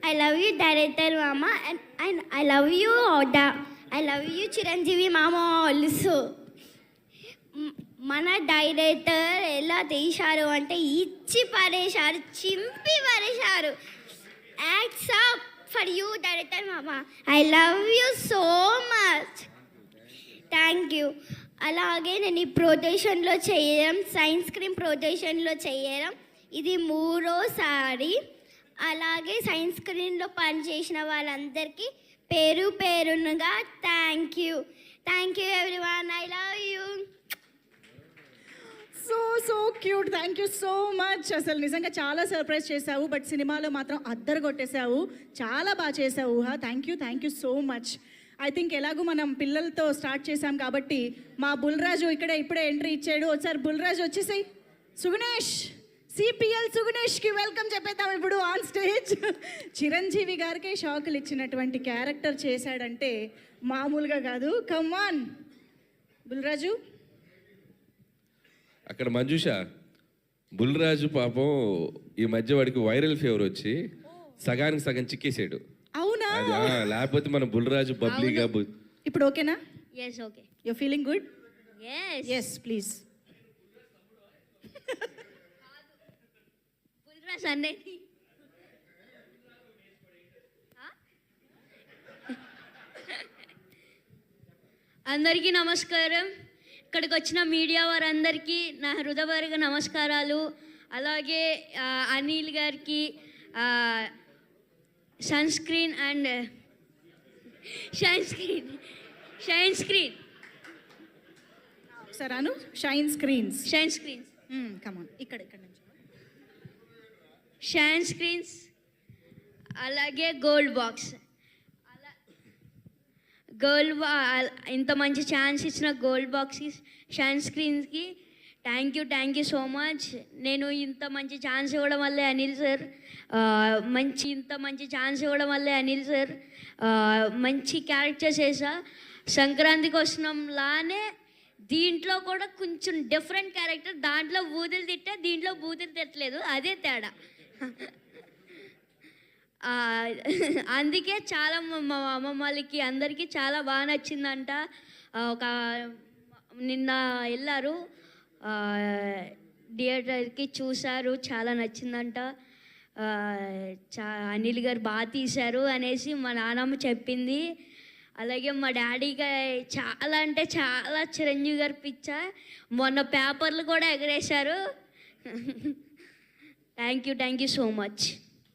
I love you, director Mama, and I love you, I love you, Chiranjeevi Mama also. మన director ఎలా తీశారు అంటే ఇచ్చి పడేశారు, చింపి పడేశారు. Acts up for you director మామా. I love you so much. Thank you. అలాగే నేను ఈ ప్రొడక్షన్లో చేయడం, సైన్స్ స్క్రీన్ ప్రొడక్షన్లో చేయడం ఇది 3వ సారి. అలాగే సైన్స్ స్క్రీన్లో పనిచేసిన వాళ్ళందరికీ పేరు పేరునుగా thank you. Thank you everyone. I love you. So cute. Thank you so much. అసలు నిజంగా చాలా సర్ప్రైజ్ చేసావు, బట్ సినిమాలో మాత్రం అద్దరు కొట్టేసావు. చాలా బాగా చేసావు ఊహ. Thank you so much. I think ఎలాగూ మనం పిల్లలతో స్టార్ట్ చేసాం కాబట్టి మా బుల్రాజు ఇప్పుడే ఎంట్రీ ఇచ్చాడు. ఒకసారి బుల్రాజు వచ్చేసాయి. సుగుణేష్, సిపిఎల్ సుగుణేష్కి వెల్కమ్ చెప్పేద్దాం ఇప్పుడు ఆన్ స్టేజ్. చిరంజీవి గారికి షాకులు ఇచ్చినటువంటి క్యారెక్టర్ చేశాడంటే మామూలుగా కాదు. Come on Bulraju. అక్కడ మంజుష, బుల్రాజు పాపం ఈ మధ్య వాడికి వైరల్ ఫీవర్ వచ్చి సగానికి సగం చిక్కేసాడు. అవునా? లేకపోతే మన బుల్రాజు బబ్లీగా. ఇప్పుడు ఓకేనా? yes okay. You feeling good? yes please. Bulraj అన్నే అందరికీ నమస్కారం. ఇక్కడికి వచ్చిన మీడియా వారందరికీ నా హృదయపూర్వక నమస్కారాలు. అలాగే అనిల్ గారికి, sun screen and shine screen సరాను షైన్ స్క్రీన్స్ కమాన్ ఇక్కడ నుంచి షైన్ స్క్రీన్స్, అలాగే గోల్డ్ బాక్స్, ఇంత మంచి ఛాన్స్ ఇచ్చిన గోల్డ్ బాక్స్కి, షైన్ స్క్రీన్స్కి థ్యాంక్ యూ సో మచ్. నేను ఇంత మంచి ఛాన్స్ ఇవ్వడం వల్లే అనిల్ సార్, ఇంత మంచి ఛాన్స్ ఇవ్వడం వల్లే అనిల్ సార్ మంచి క్యారెక్టర్ చేసా. సంక్రాంతికి వస్తున్నాంలానే దీంట్లో కూడా కొంచెం డిఫరెంట్ క్యారెక్టర్. దాంట్లో బూతులు తిట్టా, దీంట్లో బూతులు తిట్టలేదు, అదే తేడా. అందుకే చాలా మా అమ్మమ్మలకి అందరికీ చాలా బాగా నచ్చిందంట. ఒక నిన్న వెళ్ళారు థియేటర్కి, చూశారు, చాలా నచ్చిందంట. అనిల్ గారు బాగా తీశారు అనేసి మా నాన్నమ్మ చెప్పింది. అలాగే మా డాడీగా చాలా అంటే చాలా చిరంజీవి గారు పిచ్చ. మొన్న పేపర్లు కూడా ఎగరేశారు. Thank you so much.